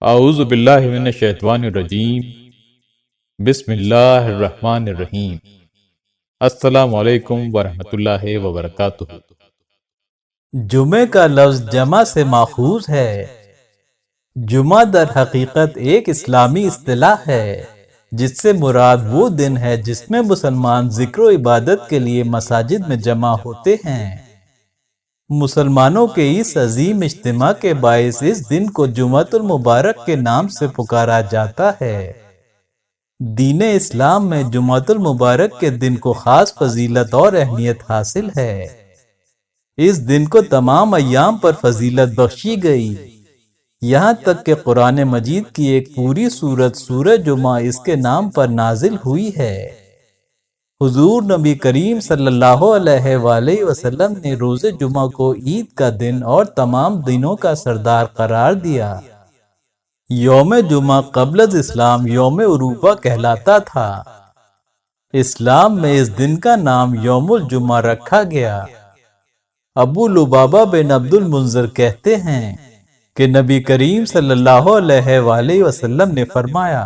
اعوذ باللہ من الشیطان الرجیم بسم اللہ الرحمن الرحیم السلام علیکم ورحمۃ اللہ وبرکاتہ۔ جمعے کا لفظ جمع سے ماخوذ ہے۔ جمعہ در حقیقت ایک اسلامی اصطلاح ہے جس سے مراد وہ دن ہے جس میں مسلمان ذکر و عبادت کے لیے مساجد میں جمع ہوتے ہیں۔ مسلمانوں کے اس عظیم اجتماع کے باعث اس دن کو جمعۃ المبارک کے نام سے پکارا جاتا ہے۔ دین اسلام میں جمعۃ المبارک کے دن کو خاص فضیلت اور اہمیت حاصل ہے۔ اس دن کو تمام ایام پر فضیلت بخشی گئی، یہاں تک کہ قرآن مجید کی ایک پوری سورت سورہ جمعہ اس کے نام پر نازل ہوئی ہے۔ حضور نبی کریم صلی اللہ علیہ وآلہ وسلم نے روز جمعہ کو عید کا دن اور تمام دنوں کا سردار قرار دیا۔ یوم جمعہ قبل از اسلام یوم عروبہ کہلاتا تھا۔ اسلام میں اس دن کا نام یوم الجمعہ رکھا گیا۔ ابو لبابہ بن عبد المنذر کہتے ہیں کہ نبی کریم صلی اللہ علیہ وآلہ وسلم نے فرمایا،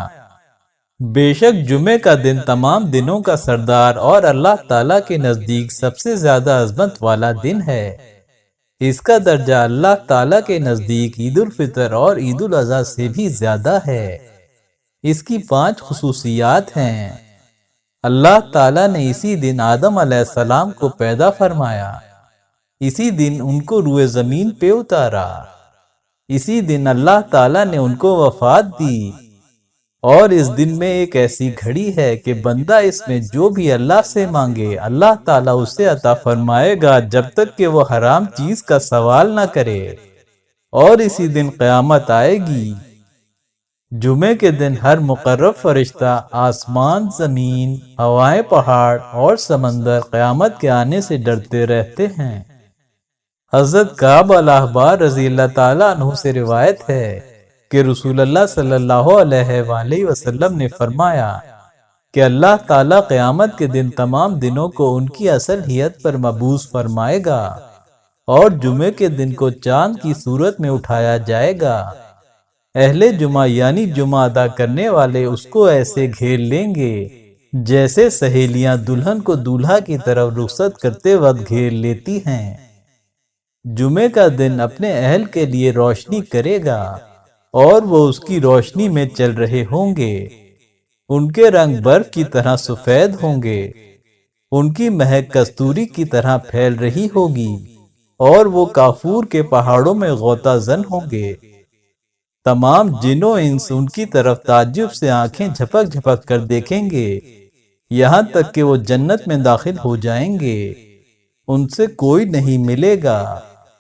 بے شک جمعے کا دن تمام دنوں کا سردار اور اللہ تعالیٰ کے نزدیک سب سے زیادہ عظمت والا دن ہے۔ اس کا درجہ اللہ تعالیٰ کے نزدیک عید الفطر اور عید الاضحیٰ سے بھی زیادہ ہے۔ اس کی 5 خصوصیات ہیں۔ اللہ تعالیٰ نے اسی دن آدم علیہ السلام کو پیدا فرمایا، اسی دن ان کو روئے زمین پہ اتارا، اسی دن اللہ تعالیٰ نے ان کو وفات دی، اور اس دن میں ایک ایسی گھڑی ہے کہ بندہ اس میں جو بھی اللہ سے مانگے اللہ تعالیٰ اسے عطا فرمائے گا جب تک کہ وہ حرام چیز کا سوال نہ کرے، اور اسی دن قیامت آئے گی۔ جمعے کے دن ہر مقرب فرشتہ، آسمان، زمین، ہوائیں، پہاڑ اور سمندر قیامت کے آنے سے ڈرتے رہتے ہیں۔ حضرت کعب الاحبار رضی اللہ تعالیٰ عنہ سے روایت ہے کہ رسول اللہ صلی اللہ علیہ وآلہ وسلم نے فرمایا کہ اللہ تعالیٰ قیامت کے دن تمام دنوں کو ان کی اصل حیت پر مبعوث فرمائے گا، اور جمعے کے دن کو چاند کی صورت میں اٹھایا جائے گا۔ اہل جمعہ یعنی جمعہ ادا کرنے والے اس کو ایسے گھیر لیں گے جیسے سہیلیاں دلہن کو دولہا کی طرف رخصت کرتے وقت گھیر لیتی ہیں۔ جمعے کا دن اپنے اہل کے لیے روشنی کرے گا اور وہ اس کی روشنی میں چل رہے ہوں گے۔ ان کے رنگ برف کی طرح سفید ہوں گے، ان کی مہک کستوری کی طرح پھیل رہی ہوگی، اور وہ کافور کے پہاڑوں میں غوطہ زن ہوں گے۔ تمام جن و انس ان کی طرف تعجب سے آنکھیں جھپک جھپک کر دیکھیں گے، یہاں تک کہ وہ جنت میں داخل ہو جائیں گے۔ ان سے کوئی نہیں ملے گا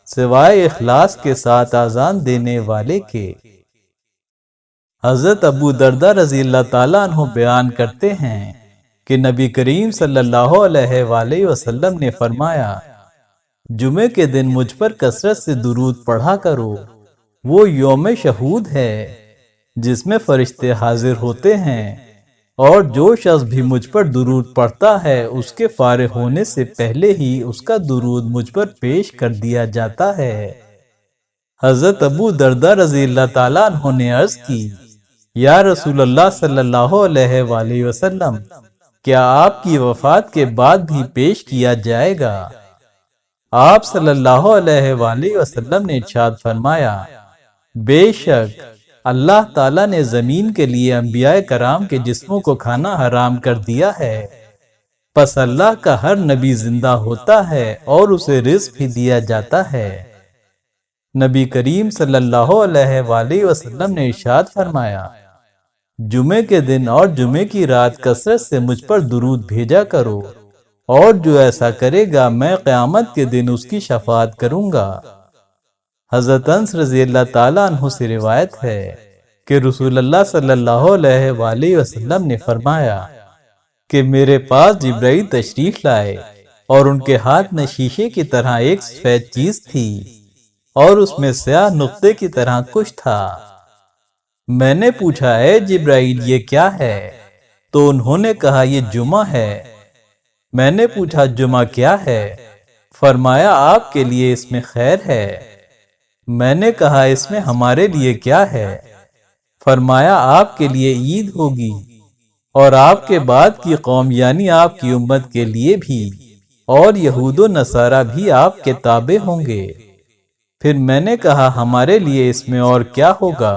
سوائے اخلاص کے ساتھ اذان دینے والے کے۔ حضرت ابو درداء رضی اللہ تعالیٰ عنہ بیان کرتے ہیں کہ نبی کریم صلی اللہ علیہ وآلہ وسلم نے فرمایا، جمعے کے دن مجھ پر کثرت سے درود پڑھا کرو، وہ یوم شہود ہے جس میں فرشتے حاضر ہوتے ہیں، اور جو شخص بھی مجھ پر درود پڑھتا ہے اس کے فارغ ہونے سے پہلے ہی اس کا درود مجھ پر پیش کر دیا جاتا ہے۔ حضرت ابو درداء رضی اللہ تعالیٰ عنہ نے عرض کی، یا رسول اللہ صلی اللہ علیہ وآلہ وسلم، کیا آپ کی وفات کے بعد بھی پیش کیا جائے گا؟ آپ صلی اللہ علیہ وآلہ وسلم نے ارشاد فرمایا، بے شک اللہ تعالیٰ نے زمین کے لیے انبیاء کرام کے جسموں کو کھانا حرام کر دیا ہے، پس اللہ کا ہر نبی زندہ ہوتا ہے اور اسے رزق بھی دیا جاتا ہے۔ نبی کریم صلی اللہ علیہ وآلہ وسلم نے ارشاد فرمایا، جمعے کے دن اور جمعے کی رات کثرت سے مجھ پر درود بھیجا کرو، اور جو ایسا کرے گا میں قیامت کے دن اس کی شفاعت کروں گا۔ حضرت انس رضی اللہ تعالیٰ عنہ سے روایت ہے کہ رسول اللہ صلی اللہ علیہ وآلہ وسلم نے فرمایا کہ میرے پاس جبرائیل تشریف لائے اور ان کے ہاتھ میں شیشے کی طرح ایک سفید چیز تھی، اور اس میں سیاہ نقطے کی طرح کچھ تھا۔ میں نے پوچھا، اے جبرائیل یہ کیا ہے؟ تو انہوں نے کہا، یہ جمعہ ہے۔ میں نے پوچھا، جمعہ کیا ہے؟ فرمایا، آپ کے لیے اس میں خیر ہے۔ میں نے کہا، اس میں ہمارے لیے کیا ہے؟ فرمایا آپ کے لیے عید ہوگی اور آپ کے بعد کی قوم یعنی آپ کی امت کے لیے بھی، اور یہود و نصارہ بھی آپ کے تابع ہوں گے۔ پھر میں نے کہا ہمارے لیے اس میں اور کیا ہوگا؟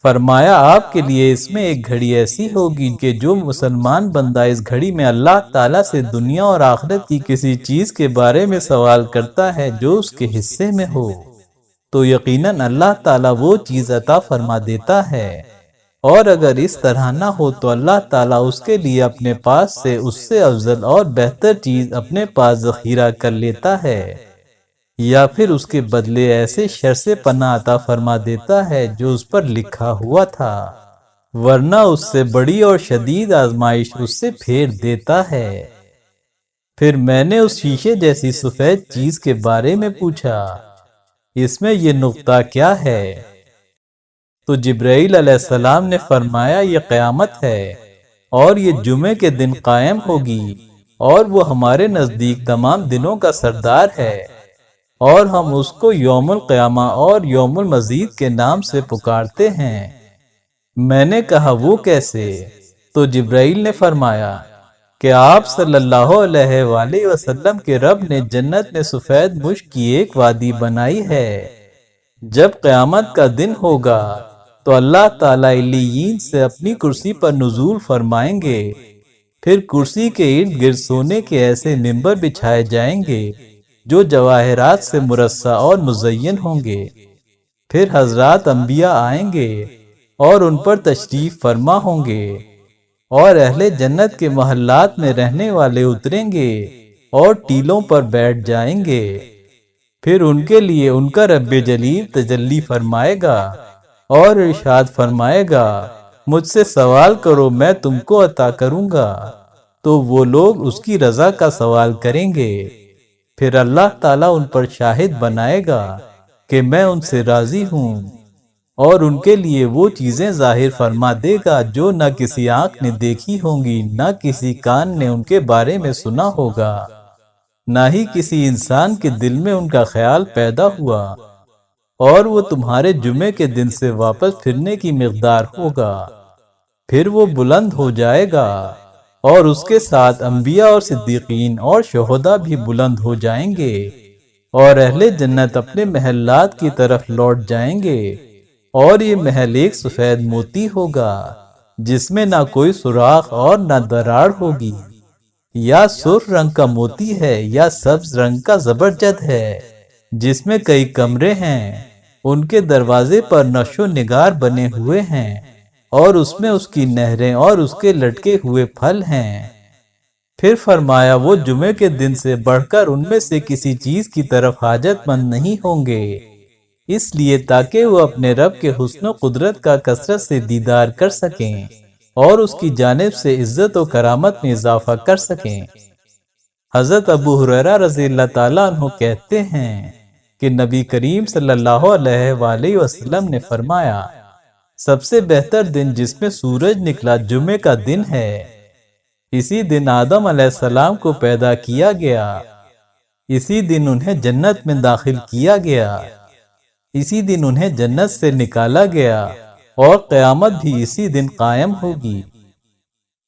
فرمایا آپ کے لیے اس میں ایک گھڑی ایسی ہوگی کہ جو مسلمان بندہ اس گھڑی میں اللہ تعالیٰ سے دنیا اور آخرت کی کسی چیز کے بارے میں سوال کرتا ہے جو اس کے حصے میں ہو تو یقیناً اللہ تعالیٰ وہ چیز عطا فرما دیتا ہے، اور اگر اس طرح نہ ہو تو اللہ تعالیٰ اس کے لیے اپنے پاس سے اس سے افضل اور بہتر چیز اپنے پاس ذخیرہ کر لیتا ہے، یا پھر اس کے بدلے ایسے شر سے پناہ عطا فرما دیتا ہے جو اس پر لکھا ہوا تھا، ورنہ اس سے بڑی اور شدید آزمائش اس سے پھیر دیتا ہے۔ پھر میں نے اس شیشے جیسی سفید چیز کے بارے میں پوچھا، اس میں یہ نقطہ کیا ہے؟ تو جبرائیل علیہ السلام نے فرمایا یہ قیامت ہے، اور یہ جمعے کے دن قائم ہوگی، اور وہ ہمارے نزدیک تمام دنوں کا سردار ہے، اور ہم اس کو یوم القیامہ اور یوم المزید کے نام سے پکارتے ہیں۔ میں نے کہا وہ کیسے؟ تو جبرائیل نے فرمایا کہ آپ صلی اللہ علیہ وآلہ وسلم کے رب نے جنت میں سفید مشک کی ایک وادی بنائی ہے۔ جب قیامت کا دن ہوگا تو اللہ تعالیٰ علیین سے اپنی کرسی پر نزول فرمائیں گے، پھر کرسی کے ارد گرد سونے کے ایسے ممبر بچھائے جائیں گے جو جواہرات سے مرصع اور مزین ہوں گے، پھر حضرات انبیاء آئیں گے اور ان پر تشریف فرما ہوں گے، اور اہل جنت کے محلات میں رہنے والے اتریں گے اور ٹیلوں پر بیٹھ جائیں گے، پھر ان کے لیے ان کا رب جلیل تجلی فرمائے گا اور ارشاد فرمائے گا مجھ سے سوال کرو میں تم کو عطا کروں گا، تو وہ لوگ اس کی رضا کا سوال کریں گے، پھر اللہ تعالیٰ ان پر شاہد بنائے گا کہ میں ان سے راضی ہوں، اور ان کے لیے وہ چیزیں ظاہر فرما دے گا جو نہ کسی آنکھ نے دیکھی ہوں گی، نہ کسی کان نے ان کے بارے میں سنا ہوگا، نہ ہی کسی انسان کے دل میں ان کا خیال پیدا ہوا، اور وہ تمہارے جمعے کے دن سے واپس پھرنے کی مقدار ہوگا، پھر وہ بلند ہو جائے گا، اور اس کے ساتھ انبیاء اور صدیقین اور شہداء بھی بلند ہو جائیں گے، اور اہل جنت اپنے محلات کی طرف لوٹ جائیں گے، اور یہ محل ایک سفید موتی ہوگا جس میں نہ کوئی سوراخ اور نہ دراڑ ہوگی، یا سرخ رنگ کا موتی ہے یا سبز رنگ کا زبرجد ہے، جس میں کئی کمرے ہیں، ان کے دروازے پر نقش و نگار بنے ہوئے ہیں، اور اس میں اس کی نہریں اور اس کے لٹکے ہوئے پھل ہیں۔ پھر فرمایا وہ جمعے کے دن سے بڑھ کر ان میں سے کسی چیز کی طرف حاجت مند نہیں ہوں گے، اس لیے تاکہ وہ اپنے رب کے حسن و قدرت کا کثرت سے دیدار کر سکیں اور اس کی جانب سے عزت و کرامت میں اضافہ کر سکیں۔ حضرت ابو ہریرہ رضی اللہ تعالیٰ عنہ کہتے ہیں کہ نبی کریم صلی اللہ علیہ وآلہ وسلم نے فرمایا سب سے بہتر دن جس میں سورج نکلا جمعے کا دن ہے، اسی دن آدم علیہ السلام کو پیدا کیا گیا، اسی دن انہیں جنت میں داخل کیا گیا، اسی دن انہیں جنت سے نکالا گیا، اور قیامت بھی اسی دن قائم ہوگی۔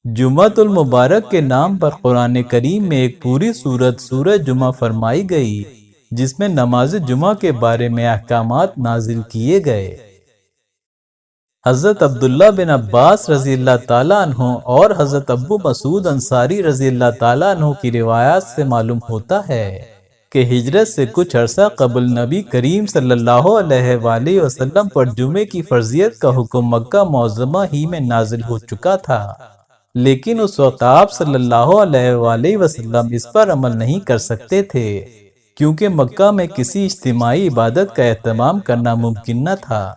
جمعۃ المبارک کے نام پر قرآن کریم میں ایک پوری سورت سورہ جمعہ فرمائی گئی جس میں نماز جمعہ کے بارے میں احکامات نازل کیے گئے۔ حضرت عبداللہ بن عباس رضی اللہ تعالیٰ عنہ اور حضرت ابو مسعود انصاری رضی اللہ تعالیٰ عنہ کی روایات سے معلوم ہوتا ہے کہ ہجرت سے کچھ عرصہ قبل نبی کریم صلی اللہ علیہ وآلہ وسلم پر جمعے کی فرضیت کا حکم مکہ معظمہ ہی میں نازل ہو چکا تھا، لیکن اس وقت آپ صلی اللہ علیہ وآلہ وسلم اس پر عمل نہیں کر سکتے تھے، کیونکہ مکہ میں کسی اجتماعی عبادت کا اہتمام کرنا ممکن نہ تھا۔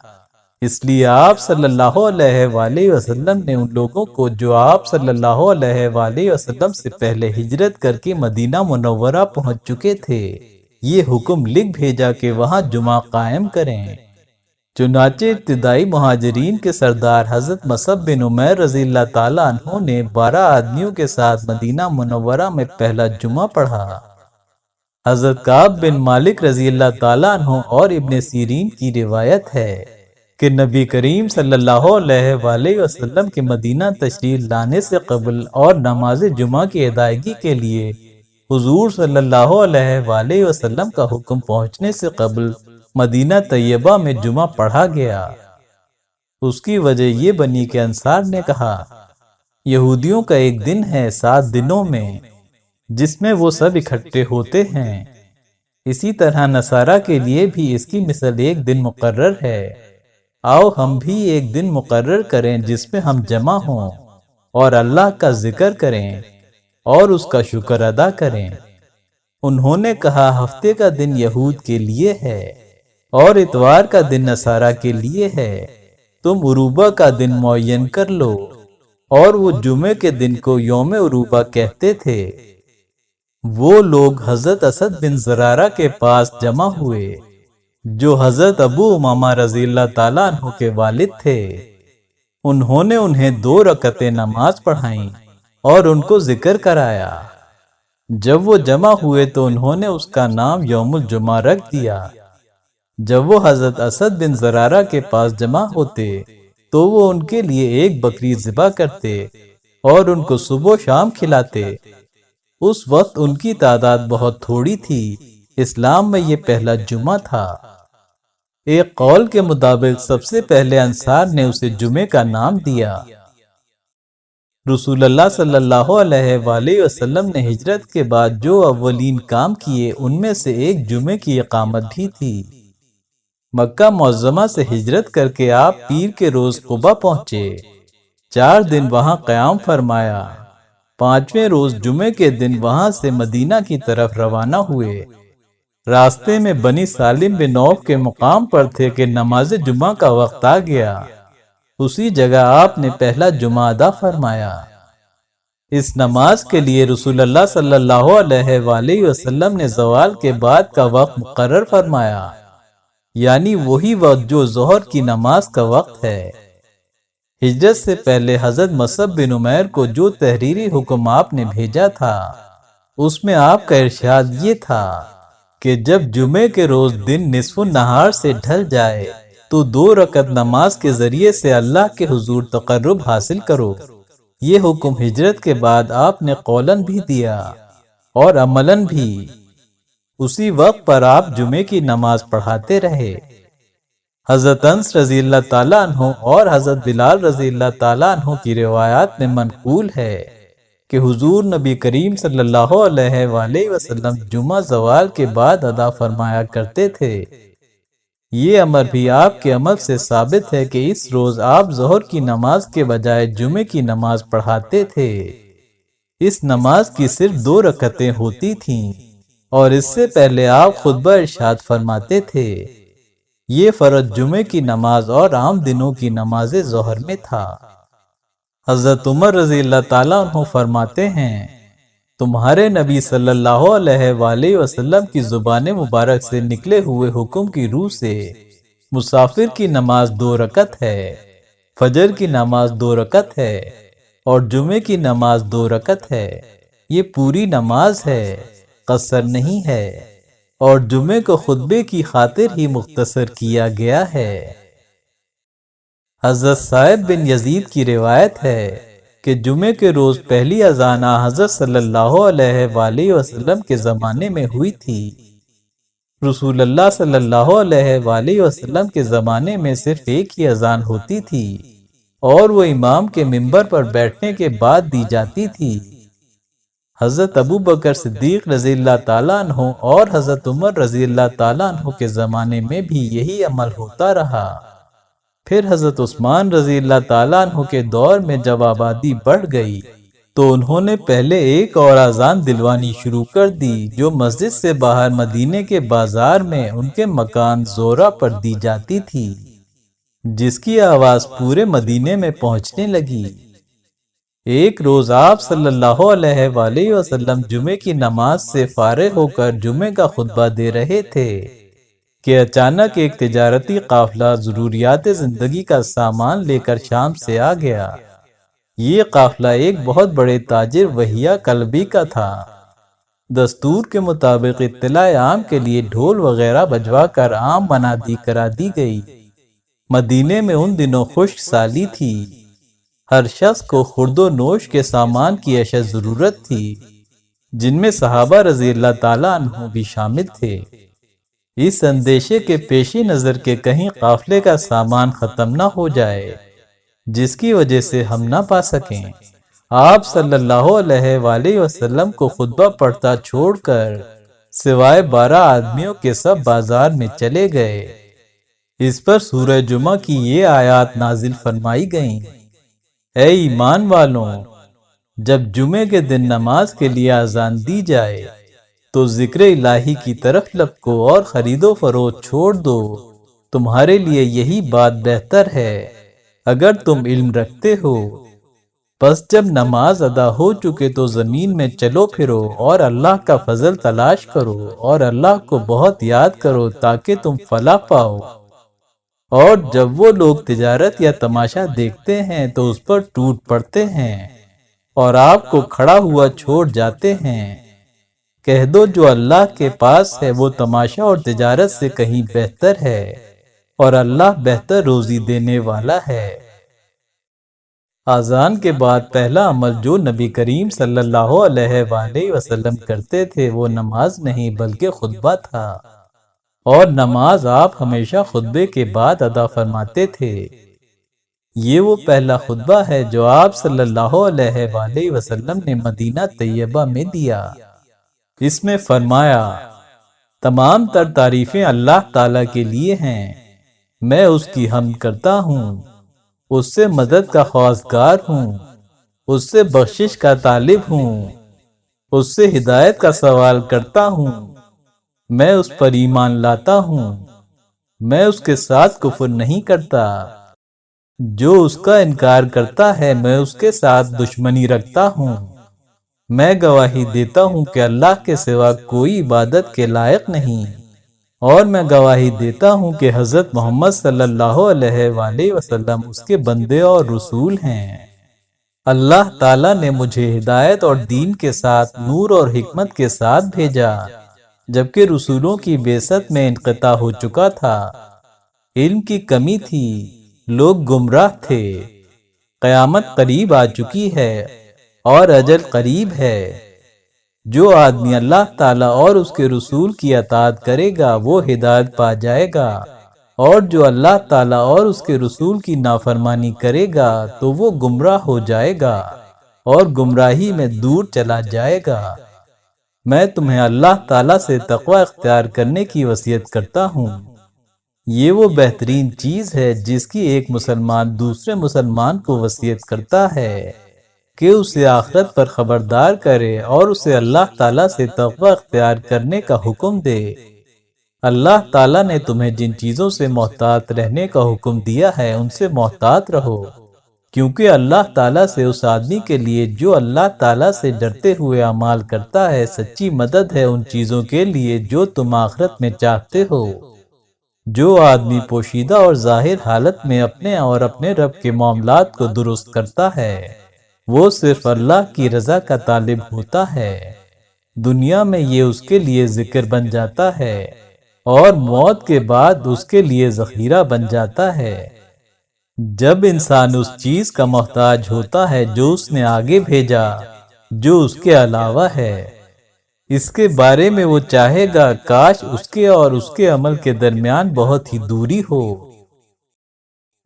اس لیے آپ صلی اللہ علیہ وآلہ وسلم نے ان لوگوں کو جو آپ صلی اللہ علیہ وآلہ وسلم سے پہلے ہجرت کر کے مدینہ منورہ پہنچ چکے تھے یہ حکم لکھ بھیجا کہ وہاں جمعہ قائم کریں۔ چنانچہ ابتدائی مہاجرین کے سردار حضرت مصعب بن عمیر رضی اللہ تعالیٰ عنہ نے 12 آدمیوں کے ساتھ مدینہ منورہ میں پہلا جمعہ پڑھا۔ حضرت کعب بن مالک رضی اللہ تعالیٰ عنہ اور ابن سیرین کی روایت ہے کہ نبی کریم صلی اللہ علیہ وآلہ وسلم کے مدینہ تشریف لانے سے قبل اور نماز جمعہ کی ادائیگی کے لیے حضور صلی اللہ علیہ وآلہ وسلم کا حکم پہنچنے سے قبل مدینہ طیبہ میں جمعہ پڑھا گیا۔ اس کی وجہ یہ بنی کہ انصار نے کہا، یہودیوں کا ایک دن ہے 7 دنوں میں جس میں وہ سب اکٹھے ہوتے ہیں، اسی طرح نصارہ کے لیے بھی اس کی مثل ایک دن مقرر ہے۔ آؤ ہم بھی ایک دن مقرر کریں جس میں ہم جمع ہوں اور اللہ کا ذکر کریں اور اس کا شکر ادا کریں۔ انہوں نے کہا، ہفتے کا دن یہود کے لیے ہے اور اتوار کا دن نصارہ کے لیے ہے، تم عروبہ کا دن معین کر لو۔ اور وہ جمعے کے دن کو یوم عروبہ کہتے تھے۔ وہ لوگ حضرت اسد بن زرارہ کے پاس جمع ہوئے جو حضرت ابو امامہ رضی اللہ تعالیٰ عنہ کے والد تھے۔ انہوں نے انہیں 2 رکعتیں نماز پڑھائیں اور ان کو ذکر کرایا۔ جب وہ جمع ہوئے تو انہوں نے اس کا نام یوم الجمعہ رکھ دیا۔ جب وہ حضرت اسد بن زرارہ کے پاس جمع ہوتے تو وہ ان کے لیے ایک بکری ذبح کرتے اور ان کو صبح و شام کھلاتے۔ اس وقت ان کی تعداد بہت تھوڑی تھی، اسلام میں یہ پہلا جمعہ تھا۔ ایک قول کے مطابق سب سے پہلے انصار نے اسے جمعے کا نام دیا۔ رسول اللہ صلی اللہ علیہ وآلہ وسلم نے ہجرت کے بعد جو اولین کام کیے ان میں سے ایک جمعے کی اقامت بھی تھی۔ مکہ معظمہ سے ہجرت کر کے آپ پیر کے روز قبا پہنچے، 4 دن وہاں قیام فرمایا، 5ویں روز جمعے کے دن وہاں سے مدینہ کی طرف روانہ ہوئے۔ راستے میں بنی سالم بن عوف کے مقام پر تھے کہ نماز جمعہ کا وقت آ گیا۔ اسی جگہ آپ نے پہلا جمعہ ادا فرمایا۔ اس نماز کے لیے رسول اللہ صلی اللہ علیہ وآلہ وسلم نے زوال کے بعد کا وقت مقرر فرمایا، یعنی وہی وقت جو ظہر کی نماز کا وقت ہے۔ ہجرت سے پہلے حضرت مصعب بن عمیر کو جو تحریری حکم آپ نے بھیجا تھا اس میں آپ کا ارشاد یہ تھا کہ جب جمعے کے روز دن نصف النہار سے ڈھل جائے تو 2 رکعت نماز کے ذریعے سے اللہ کے حضور تقرب حاصل کرو۔ یہ حکم ہجرت کے بعد آپ نے قولاً بھی دیا اور عملاً بھی۔ اسی وقت پر آپ جمعے کی نماز پڑھاتے رہے۔ حضرت انس رضی اللہ تعالیٰ عنہ اور حضرت بلال رضی اللہ تعالیٰ عنہ کی روایات میں منقول ہے کہ حضور نبی کریم صلی اللہ علیہ وآلہ وسلم جمعہ زوال کے بعد ادا فرمایا کرتے تھے۔ یہ امر بھی آپ کے عمل سے ثابت ہے کہ اس روز آپ ظہر کی نماز کے بجائے جمعے کی نماز پڑھاتے تھے۔ اس نماز کی صرف 2 رکعتیں ہوتی تھیں اور اس سے پہلے آپ خطبہ ارشاد فرماتے تھے۔ یہ فرض جمعے کی نماز اور عام دنوں کی نماز ظہر میں تھا۔ حضرت عمر رضی اللہ تعالیٰ عنہ فرماتے ہیں، تمہارے نبی صلی اللہ علیہ وآلہ وسلم کی زبان مبارک سے نکلے ہوئے حکم کی روح سے مسافر کی نماز 2 رکعت ہے، فجر کی نماز 2 رکعت ہے اور جمعے کی نماز 2 رکعت ہے۔ یہ پوری نماز ہے، قصر نہیں ہے، اور جمعے کو خطبے کی خاطر ہی مختصر کیا گیا ہے۔ حضرت صاحب بن یزید کی روایت ہے کہ جمعے کے روز پہلی اذان حضرت صلی اللہ علیہ وآلہ وسلم کے زمانے میں ہوئی تھی۔ رسول اللہ صلی اللہ علیہ وآلہ وسلم کے زمانے میں صرف ایک ہی اذان ہوتی تھی اور وہ امام کے منبر پر بیٹھنے کے بعد دی جاتی تھی۔ حضرت ابو بکر صدیق رضی اللہ تعالیٰ عنہ اور حضرت عمر رضی اللہ تعالیٰ عنہ کے زمانے میں بھی یہی عمل ہوتا رہا۔ پھر حضرت عثمان رضی اللہ تعالیٰ عنہ کے دور میں جب آبادی بڑھ گئی تو انہوں نے پہلے ایک اور اذان دلوانی شروع کر دی جو مسجد سے باہر مدینے کے بازار میں ان کے مکان زورا پر دی جاتی تھی، جس کی آواز پورے مدینے میں پہنچنے لگی۔ ایک روز آپ صلی اللہ علیہ وآلہ وسلم جمعے کی نماز سے فارغ ہو کر جمعے کا خطبہ دے رہے تھے کہ اچانک ایک تجارتی قافلہ ضروریات زندگی کا سامان لے کر شام سے آ گیا۔ یہ قافلہ ایک بہت بڑے تاجر وحیہ کلبی کا تھا۔ دستور کے مطابق اطلاع عام کے لیے ڈھول وغیرہ بجوا کر عام منادی کرا دی گئی۔ مدینے میں ان دنوں خشک سالی تھی، ہر شخص کو خورد و نوش کے سامان کی اشد ضرورت تھی، جن میں صحابہ رضی اللہ تعالیٰ عنہ بھی شامل تھے۔ اس اندیشے کے پیش نظر کہ کہیں قافلے کا سامان ختم نہ ہو جائے، جس کی وجہ سے ہم نہ پا سکیں، آپ صلی اللہ علیہ وآلہ وسلم کو خطبہ پڑھتا چھوڑ کر سوائے 12 آدمیوں کے سب بازار میں چلے گئے۔ اس پر سورہ جمعہ کی یہ آیات نازل فرمائی گئیں: اے ایمان والوں، جب جمعے کے دن نماز کے لیے اذان دی جائے تو ذکر الہی کی طرف لپکو اور خرید و فروخت چھوڑ دو، تمہارے لیے یہی بات بہتر ہے اگر تم علم رکھتے ہو۔ پس جب نماز ادا ہو چکے تو زمین میں چلو پھرو اور اللہ کا فضل تلاش کرو اور اللہ کو بہت یاد کرو تاکہ تم فلاح پاؤ۔ اور جب وہ لوگ تجارت یا تماشا دیکھتے ہیں تو اس پر ٹوٹ پڑتے ہیں اور آپ کو کھڑا ہوا چھوڑ جاتے ہیں۔ کہہ دو جو اللہ کے پاس ہے وہ تماشا اور تجارت سے کہیں بہتر ہے، اور اللہ بہتر روزی دینے والا ہے۔ اذان کے بعد پہلا عمل جو نبی کریم صلی اللہ علیہ وآلہ وسلم کرتے تھے وہ نماز نہیں بلکہ خطبہ تھا، اور نماز آپ ہمیشہ خطبے کے بعد ادا فرماتے تھے۔ یہ وہ پہلا خطبہ ہے جو آپ صلی اللہ علیہ وآلہ وسلم نے مدینہ طیبہ میں دیا۔ اس میں فرمایا: تمام تر تعریفیں اللہ تعالیٰ کے لیے ہیں، میں اس کی حمد کرتا ہوں، اس سے مدد کا خواستگار ہوں، اس سے بخشش کا طالب ہوں، اس سے ہدایت کا سوال کرتا ہوں، میں اس پر ایمان لاتا ہوں، میں اس کے ساتھ کفر نہیں کرتا، جو اس کا انکار کرتا ہے میں اس کے ساتھ دشمنی رکھتا ہوں، میں گواہی دیتا ہوں کہ اللہ کے سوا کوئی عبادت کے لائق نہیں، اور میں گواہی دیتا ہوں کہ حضرت محمد صلی اللہ علیہ وآلہ وسلم اس کے بندے اور رسول ہیں۔ اللہ تعالیٰ نے مجھے ہدایت اور دین کے ساتھ نور اور حکمت کے ساتھ بھیجا، جبکہ رسولوں کی بعثت میں انقطاع ہو چکا تھا، علم کی کمی تھی، لوگ گمراہ تھے، قیامت قریب آ چکی ہے اور اجل قریب ہے۔ جو آدمی اللہ تعالیٰ اور اس کے رسول کی اطاعت کرے گا وہ ہدایت پا جائے گا، اور جو اللہ تعالیٰ اور اس کے رسول کی نافرمانی کرے گا تو وہ گمراہ ہو جائے گا اور گمراہی میں دور چلا جائے گا۔ میں تمہیں اللہ تعالیٰ سے تقوی اختیار کرنے کی وصیت کرتا ہوں۔ یہ وہ بہترین چیز ہے جس کی ایک مسلمان دوسرے مسلمان کو وصیت کرتا ہے کہ اسے آخرت پر خبردار کرے اور اسے اللہ تعالیٰ سے تقوی اختیار کرنے کا حکم دے۔ اللہ تعالیٰ نے تمہیں جن چیزوں سے محتاط رہنے کا حکم دیا ہے ان سے محتاط رہو، کیونکہ اللہ تعالیٰ سے اس آدمی کے لیے جو اللہ تعالیٰ سے ڈرتے ہوئے اعمال کرتا ہے سچی مدد ہے ان چیزوں کے لیے جو تم آخرت میں چاہتے ہو۔ جو آدمی پوشیدہ اور ظاہر حالت میں اپنے اور اپنے رب کے معاملات کو درست کرتا ہے وہ صرف اللہ کی رضا کا طالب ہوتا ہے، دنیا میں یہ اس کے لیے ذکر بن جاتا ہے اور موت کے بعد اس کے لیے ذخیرہ بن جاتا ہے۔ جب انسان اس چیز کا محتاج ہوتا ہے جو اس نے آگے بھیجا جو اس کے علاوہ ہے، اس کے بارے میں وہ چاہے گا کاش اس کے اور اس کے عمل کے درمیان بہت ہی دوری ہو۔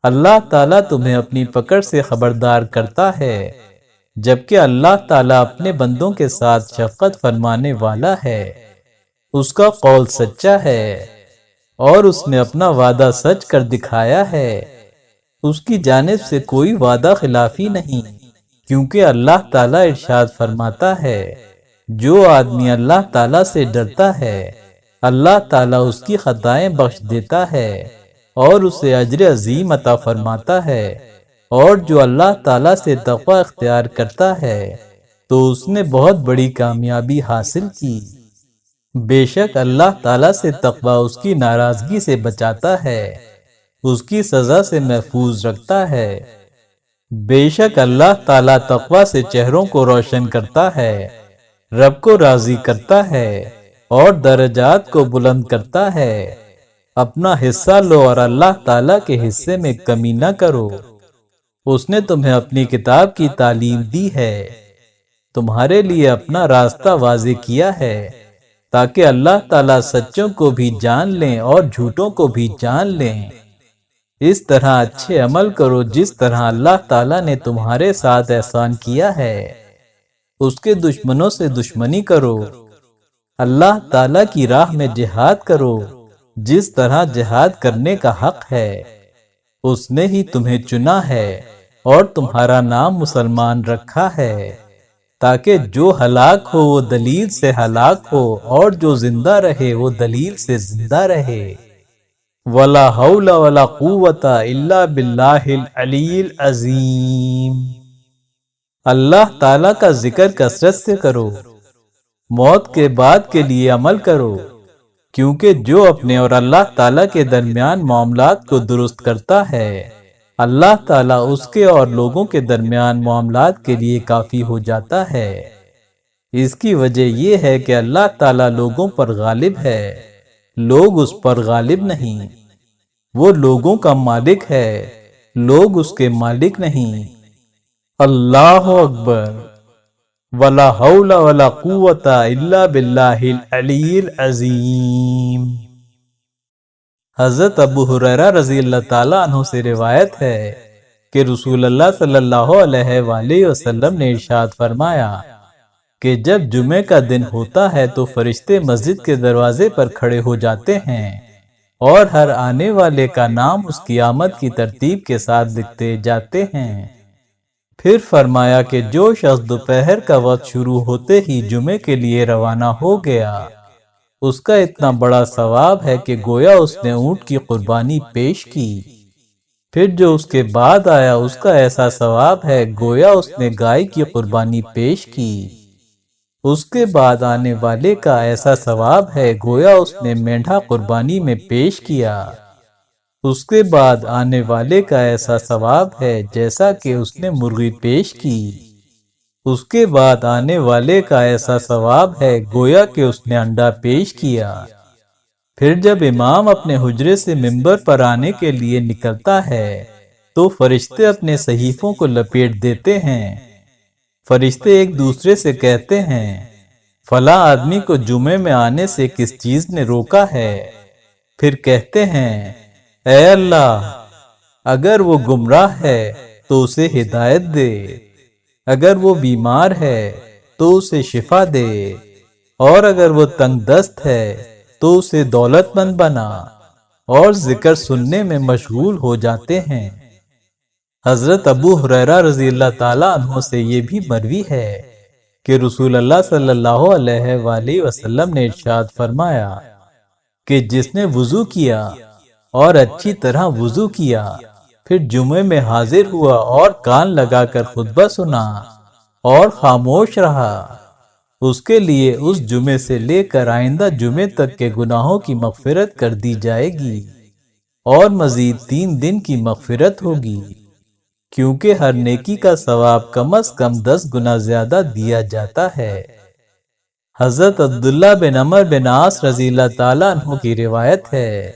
اللہ تعالیٰ تمہیں اپنی پکڑ سے خبردار کرتا ہے، جبکہ اللہ تعالیٰ اپنے بندوں کے ساتھ شفقت فرمانے والا ہے، اس کا قول سچا ہے اور اس نے اپنا وعدہ سچ کر دکھایا ہے، اس کی جانب سے کوئی وعدہ خلافی نہیں، کیونکہ اللہ تعالیٰ ارشاد فرماتا ہے جو آدمی اللہ تعالیٰ سے ڈرتا ہے اللہ تعالیٰ اس کی خطائیں بخش دیتا ہے اور اسے اجر عظیم عطا فرماتا ہے، اور جو اللہ تعالیٰ سے تقوی اختیار کرتا ہے تو اس نے بہت بڑی کامیابی حاصل کی۔ بے شک اللہ تعالیٰ سے تقوی اس کی ناراضگی سے بچاتا ہے، اس کی سزا سے محفوظ رکھتا ہے۔ بے شک اللہ تعالیٰ تقوی سے چہروں کو روشن کرتا ہے، رب کو راضی کرتا ہے اور درجات کو بلند کرتا ہے۔ اپنا حصہ لو اور اللہ تعالیٰ کے حصے میں کمی نہ کرو۔ اس نے تمہیں اپنی کتاب کی تعلیم دی ہے، تمہارے لیے اپنا راستہ واضح کیا ہے، تاکہ اللہ تعالیٰ سچوں کو بھی جان لیں اور جھوٹوں کو بھی جان لیں۔ اس طرح اچھے عمل کرو جس طرح اللہ تعالیٰ نے تمہارے ساتھ احسان کیا ہے۔ اس کے دشمنوں سے دشمنی کرو، اللہ تعالیٰ کی راہ میں جہاد کرو جس طرح جہاد کرنے کا حق ہے۔ اس نے ہی تمہیں چنا ہے اور تمہارا نام مسلمان رکھا ہے، تاکہ جو ہلاک ہو وہ دلیل سے ہلاک ہو اور جو زندہ رہے وہ دلیل سے زندہ رہے۔ وَلَا حَوْلَ وَلَا قُوَّةَ إِلَّا بِاللَّهِ الْعَلِيِّ الْعَظِيمِ۔ اللہ تعالیٰ کا ذکر کثرت سے کرو، موت کے بعد کے لیے عمل کرو، کیونکہ جو اپنے اور اللہ تعالیٰ کے درمیان معاملات کو درست کرتا ہے، اللہ تعالیٰ اس کے اور لوگوں کے درمیان معاملات کے لیے کافی ہو جاتا ہے۔ اس کی وجہ یہ ہے کہ اللہ تعالیٰ لوگوں پر غالب ہے، لوگ اس پر غالب نہیں۔ وہ لوگوں کا مالک ہے، لوگ اس کے مالک نہیں۔ اللہ اکبر۔ وَلَا حَوْلَ وَلَا قُوَّةَ إِلَّا بِاللَّهِ الْعَلِيِّ الْعَظِيمِ۔ حضرت ابو ہریرہ رضی اللہ تعالیٰ عنہ سے روایت ہے کہ رسول اللہ صلی اللہ علیہ وآلہ وسلم نے ارشاد فرمایا کہ جب جمعے کا دن ہوتا ہے تو فرشتے مسجد کے دروازے پر کھڑے ہو جاتے ہیں اور ہر آنے والے کا نام اس کی آمد کی ترتیب کے ساتھ لکھتے جاتے ہیں۔ پھر فرمایا کہ جو شخص دوپہر کا وقت شروع ہوتے ہی جمعے کے لیے روانہ ہو گیا، اس کا اتنا بڑا ثواب ہے کہ گویا اس نے اونٹ کی قربانی پیش کی۔ پھر جو اس کے بعد آیا اس کا ایسا ثواب ہے گویا اس نے گائے کی قربانی پیش کی۔ اس کے بعد آنے والے کا ایسا ثواب ہے گویا اس نے مینڈھا قربانی میں پیش کیا۔ اس کے بعد آنے والے کا ایسا ثواب ہے جیسا کہ اس نے مرغی پیش کی۔ اس کے بعد آنے والے کا ایسا ثواب ہے گویا کہ اس نے انڈا پیش کیا۔ پھر جب امام اپنے حجرے سے منبر پر آنے کے لیے نکلتا ہے تو فرشتے اپنے صحیفوں کو لپیٹ دیتے ہیں۔ فرشتے ایک دوسرے سے کہتے ہیں، فلاں آدمی کو جمعے میں آنے سے کس چیز نے روکا ہے؟ پھر کہتے ہیں، اے اللہ، اگر وہ گمراہ ہے تو اسے ہدایت دے، اگر وہ بیمار ہے تو اسے شفا دے، اور اگر وہ تنگ دست ہے تو اسے دولت مند بنا، اور ذکر سننے میں مشغول ہو جاتے ہیں۔ حضرت ابو ہریرہ رضی اللہ تعالیٰ عنہ سے یہ بھی مروی ہے کہ رسول اللہ صلی اللہ علیہ وآلہ وسلم نے ارشاد فرمایا کہ جس نے وضو کیا اور اچھی طرح وضو کیا، پھر جمعے میں حاضر ہوا اور کان لگا کر خطبہ سنا اور خاموش رہا، اس کے لیے اس جمعے سے لے کر آئندہ جمعے تک کے گناہوں کی مغفرت کر دی جائے گی اور مزید 3 دن کی مغفرت ہوگی، کیونکہ ہر نیکی کا ثواب کم از کم 10 گنا زیادہ دیا جاتا ہے۔ حضرت عبداللہ بن عمر بن عاص رضی اللہ تعالیٰ عنہ کی روایت ہے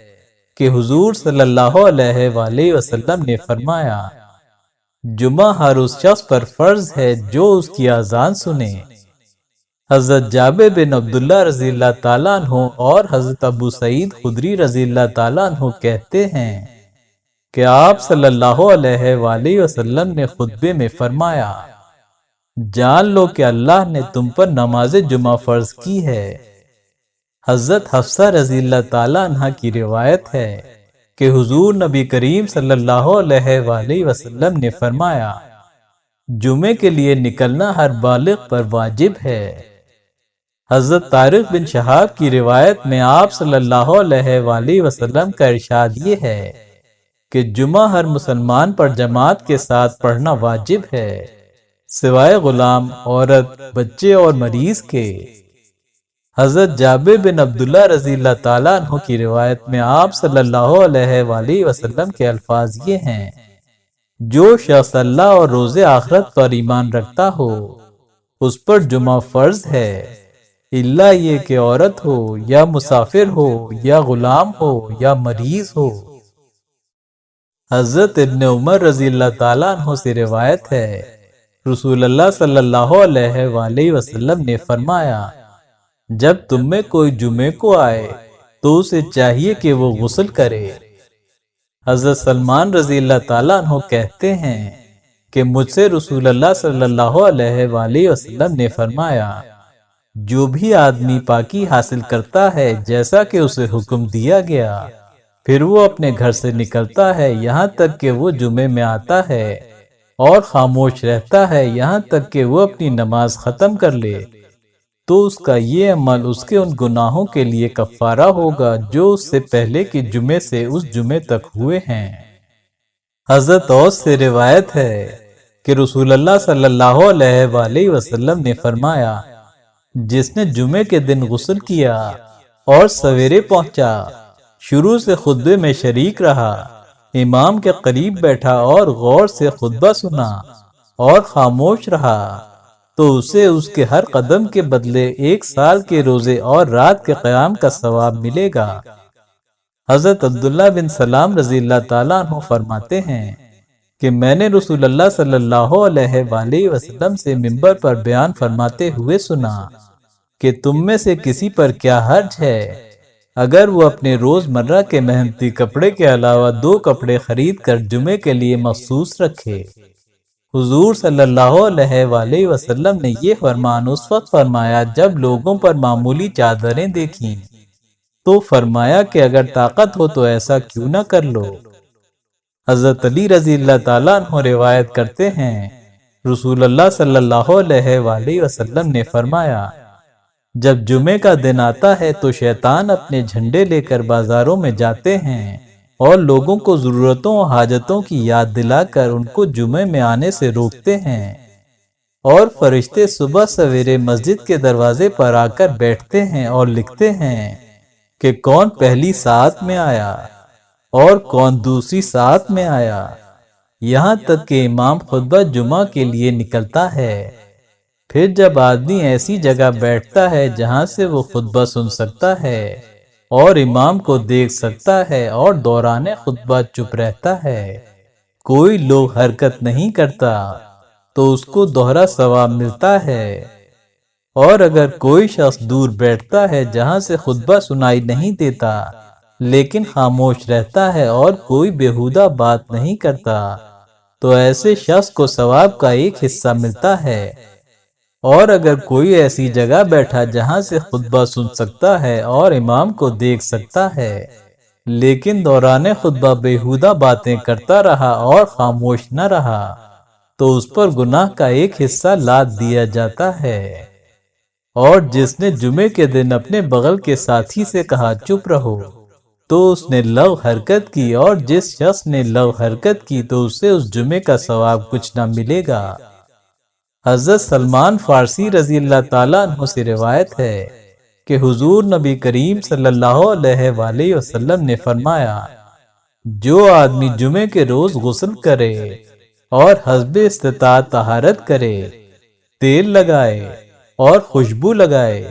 کہ حضور صلی اللہ علیہ وآلہ وسلم نے فرمایا، جمعہ ہر اس شخص پر فرض ہے جو اس کی اذان سنے۔ حضرت جابر بن عبداللہ رضی اللہ تعالیٰ عنہ اور حضرت ابو سعید خدری رضی اللہ تعالیٰ عنہ کہتے ہیں کہ آپ صلی اللہ علیہ وآلہ وسلم نے خطبے میں فرمایا، جان لو کہ اللہ نے تم پر نماز جمعہ فرض کی ہے۔ حضرت حفصہ رضی اللہ تعالیٰ عنہ کی روایت ہے کہ حضور نبی کریم صلی اللہ علیہ وآلہ وسلم نے فرمایا، جمعے کے لیے نکلنا ہر بالغ پر واجب ہے۔ حضرت طارق بن شہاب کی روایت میں آپ صلی اللہ علیہ وآلہ وسلم کا ارشاد یہ ہے کہ جمعہ ہر مسلمان پر جماعت کے ساتھ پڑھنا واجب ہے، سوائے غلام، عورت، بچے اور مریض کے۔ حضرت جابر بن عبداللہ رضی اللہ تعالیٰ عنہ کی روایت میں آپ صلی اللہ علیہ وآلہ وسلم کے الفاظ یہ ہیں، جو شخص اللہ اور روز آخرت پر ایمان رکھتا ہو اس پر جمعہ فرض ہے۔ الا یہ کہ عورت ہو یا مسافر ہو یا غلام ہو یا مریض ہو۔ حضرت ابن عمر رضی اللہ تعالیٰ عنہ سے روایت ہے، رسول اللہ صلی اللہ علیہ وآلہ وسلم نے فرمایا، جب تم میں کوئی جمعے کو آئے تو اسے چاہیے کہ وہ غسل کرے۔ حضرت سلمان رضی اللہ تعالیٰ عنہ کہتے ہیں کہ مجھ سے رسول اللہ صلی اللہ علیہ وآلہ وسلم نے فرمایا، جو بھی آدمی پاکی حاصل کرتا ہے جیسا کہ اسے حکم دیا گیا، پھر وہ اپنے گھر سے نکلتا ہے یہاں تک کہ وہ جمعے میں آتا ہے اور خاموش رہتا ہے یہاں تک کہ وہ اپنی نماز ختم کر لے، تو اس کا یہ عمل اس کے ان گناہوں کے لیے کفارہ ہوگا جو اس سے پہلے کی جمعے سے اس جمعے تک ہوئے ہیں۔ حضرت اوس سے روایت ہے کہ رسول اللہ صلی اللہ علیہ وآلہ وسلم نے فرمایا، جس نے جمعے کے دن غسل کیا اور سویرے پہنچا، شروع سے خطبے میں شریک رہا، امام کے قریب بیٹھا اور غور سے خطبہ سنا اور خاموش رہا، تو اسے اس کے ہر قدم کے بدلے 1 سال کے روزے اور رات کے قیام کا ثواب ملے گا۔ حضرت عبداللہ بن سلام رضی اللہ تعالیٰ عنہ فرماتے ہیں کہ میں نے رسول اللہ صلی اللہ علیہ وآلہ وسلم سے منبر پر بیان فرماتے ہوئے سنا کہ تم میں سے کسی پر کیا حرج ہے اگر وہ اپنے روز مرہ کے محنتی کپڑے کے علاوہ 2 کپڑے خرید کر جمعے کے لیے مخصوص رکھے۔ حضور صلی اللہ علیہ وآلہ وسلم نے یہ فرمان اس وقت فرمایا جب لوگوں پر معمولی چادریں دیکھیں، تو فرمایا کہ اگر طاقت ہو تو ایسا کیوں نہ کر لو۔ حضرت علی رضی اللہ تعالیٰ عنہ روایت کرتے ہیں، رسول اللہ صلی اللہ علیہ وآلہ وسلم نے فرمایا، جب جمعے کا دن آتا ہے تو شیطان اپنے جھنڈے لے کر بازاروں میں جاتے ہیں اور لوگوں کو ضرورتوں و حاجتوں کی یاد دلا کر ان کو جمعے میں آنے سے روکتے ہیں، اور فرشتے صبح سویرے مسجد کے دروازے پر آ کر بیٹھتے ہیں اور لکھتے ہیں کہ کون پہلی ساعت میں آیا اور کون دوسری ساعت میں آیا، یہاں تک کہ امام خطبہ جمعہ کے لیے نکلتا ہے۔ پھر جب آدمی ایسی جگہ بیٹھتا ہے جہاں سے وہ خطبہ سن سکتا ہے اور امام کو دیکھ سکتا ہے اور دوران خطبہ چپ رہتا ہے، کوئی لوگ حرکت نہیں کرتا، تو اس کو دوہرا ثواب ملتا ہے، اور اگر کوئی شخص دور بیٹھتا ہے جہاں سے خطبہ سنائی نہیں دیتا لیکن خاموش رہتا ہے اور کوئی بیہودہ بات نہیں کرتا، تو ایسے شخص کو ثواب کا 1 حصہ ملتا ہے، اور اگر کوئی ایسی جگہ بیٹھا جہاں سے خطبہ سن سکتا ہے اور امام کو دیکھ سکتا ہے لیکن دوران خطبہ بیہودہ باتیں کرتا رہا اور خاموش نہ رہا، تو اس پر گناہ کا 1 حصہ لاد دیا جاتا ہے۔ اور جس نے جمعے کے دن اپنے بغل کے ساتھی سے کہا چپ رہو، تو اس نے لغو حرکت کی، اور جس شخص نے لغو حرکت کی تو اسے اس جمعے کا ثواب کچھ نہ ملے گا۔ حضرت سلمان فارسی رضی اللہ تعالیٰ عنہ سے روایت ہے کہ حضور نبی کریم صلی اللہ علیہ وآلہ وسلم نے فرمایا، جو آدمی جمعے کے روز غسل کرے اور حسب استطاعت طہارت کرے، تیل لگائے اور خوشبو لگائے،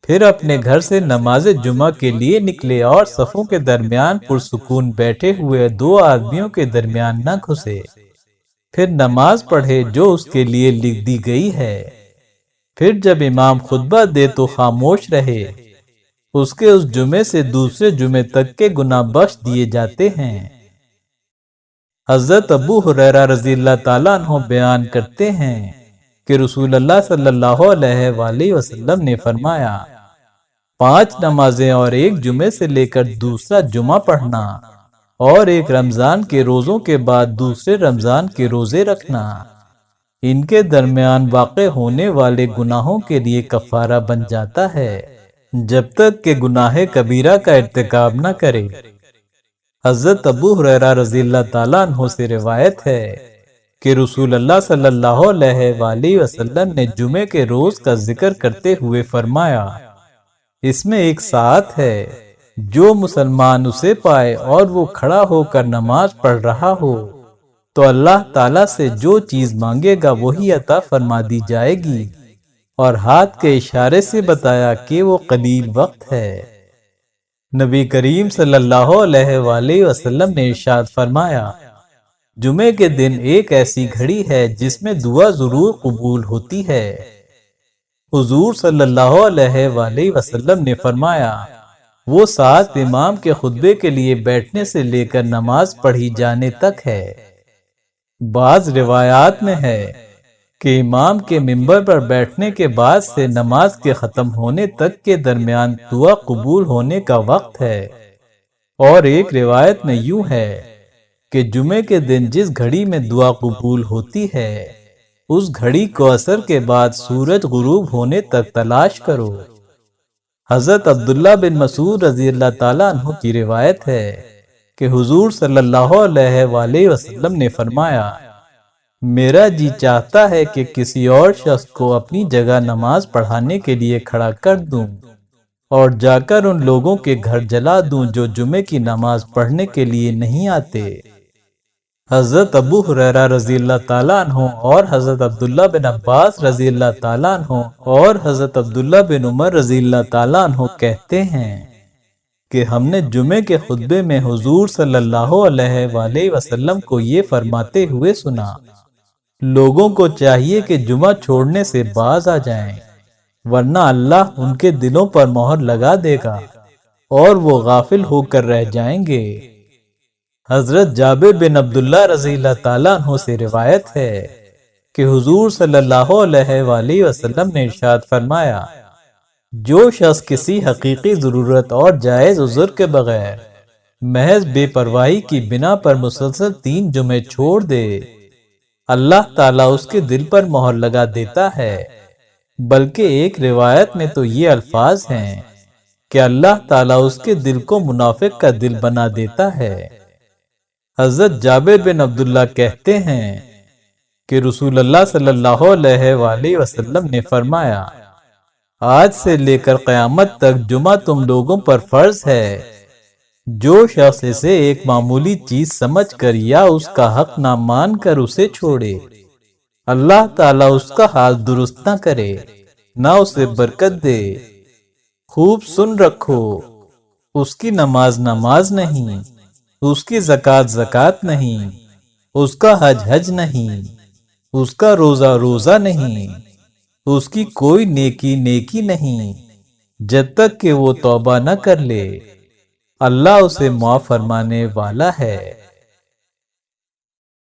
پھر اپنے گھر سے نماز جمعہ کے لیے نکلے اور صفوں کے درمیان پرسکون بیٹھے ہوئے 2 آدمیوں کے درمیان نہ گھسے، پھر نماز پڑھے جو اس کے لیے لکھ دی گئی ہے، پھر جب امام خطبہ دے تو خاموش رہے، اس کے اس جمعے سے دوسرے جمعے تک کے گناہ بخش دیے جاتے ہیں۔ حضرت ابو ہریرہ رضی اللہ تعالیٰ عنہ بیان کرتے ہیں کہ رسول اللہ صلی اللہ علیہ وآلہ وسلم نے فرمایا، 5 نمازیں اور 1 جمعے سے لے کر دوسرا جمعہ پڑھنا، اور 1 رمضان کے روزوں کے بعد دوسرے رمضان کے روزے رکھنا، ان کے درمیان واقع ہونے والے گناہوں کے لیے کفارہ بن جاتا ہے جب تک کہ گناہ کبیرہ کا ارتکاب نہ کرے۔ حضرت ابو ہریرہ رضی اللہ تعالیٰ عنہ سے روایت ہے کہ رسول اللہ صلی اللہ علیہ وآلہ وسلم نے جمعے کے روز کا ذکر کرتے ہوئے فرمایا، اس میں 1 ساعت ہے، جو مسلمان اسے پائے اور وہ کھڑا ہو کر نماز پڑھ رہا ہو تو اللہ تعالیٰ سے جو چیز مانگے گا وہی عطا فرما دی جائے گی، اور ہاتھ کے اشارے سے بتایا کہ وہ قلیل وقت ہے۔ نبی کریم صلی اللہ علیہ وآلہ وسلم نے ارشاد فرمایا، جمعے کے دن ایک ایسی گھڑی ہے جس میں دعا ضرور قبول ہوتی ہے۔ حضور صلی اللہ علیہ وآلہ وسلم نے فرمایا، وہ ساعت امام کے خطبے کے لیے بیٹھنے سے لے کر نماز پڑھی جانے تک ہے۔ بعض روایات میں ہے کہ امام کے منبر پر بیٹھنے کے بعد سے نماز کے ختم ہونے تک کے درمیان دعا قبول ہونے کا وقت ہے، اور ایک روایت میں یوں ہے کہ جمعے کے دن جس گھڑی میں دعا قبول ہوتی ہے اس گھڑی کو عصر کے بعد سورج غروب ہونے تک تلاش کرو۔ حضرت عبداللہ بن مسعود رضی اللہ تعالیٰ عنہ کی روایت ہے کہ حضور صلی اللہ علیہ وآلہ وسلم نے فرمایا، میرا جی چاہتا ہے کہ کسی اور شخص کو اپنی جگہ نماز پڑھانے کے لیے کھڑا کر دوں اور جا کر ان لوگوں کے گھر جلا دوں جو جمعے کی نماز پڑھنے کے لیے نہیں آتے۔ حضرت ابو ہریرہ رضی اللہ تعالیٰ عنہ اور حضرت عبداللہ بن عباس رضی اللہ تعالیٰ عنہ اور حضرت عبداللہ بن عمر رضی اللہ تعالیٰ عنہ کہتے ہیں کہ ہم نے جمعے کے خطبے میں حضور صلی اللہ علیہ وآلہ وسلم کو یہ فرماتے ہوئے سنا، لوگوں کو چاہیے کہ جمعہ چھوڑنے سے باز آ جائیں، ورنہ اللہ ان کے دلوں پر مہر لگا دے گا اور وہ غافل ہو کر رہ جائیں گے۔ حضرت جابر بن عبداللہ رضی اللہ تعالیٰ عنہ سے روایت ہے کہ حضور صلی اللہ علیہ وآلہ وسلم نے ارشاد فرمایا، جو شخص کسی حقیقی ضرورت اور جائز عذر کے بغیر محض بے پرواہی کی بنا پر مسلسل 3 جمعے چھوڑ دے، اللہ تعالیٰ اس کے دل پر مہر لگا دیتا ہے۔ بلکہ ایک روایت میں تو یہ الفاظ ہیں کہ اللہ تعالیٰ اس کے دل کو منافق کا دل بنا دیتا ہے۔ حضرت جابر بن عبداللہ کہتے ہیں کہ رسول اللہ صلی اللہ علیہ وآلہ وسلم نے فرمایا، آج سے لے کر قیامت تک جمعہ تم لوگوں پر فرض ہے۔ جو شخص اسے ایک معمولی چیز سمجھ کر یا اس کا حق نہ مان کر اسے چھوڑے، اللہ تعالیٰ اس کا حال درست نہ کرے، نہ اسے برکت دے۔ خوب سن رکھو، اس کی نماز نماز نہیں، اس کی زکوٰۃ زکوٰۃ نہیں، اس کا حج حج نہیں، اس کا روزہ روزہ نہیں، اس کی کوئی نیکی نیکی نہیں، جب تک کہ وہ توبہ نہ کر لے۔ اللہ اسے معاف فرمانے والا ہے۔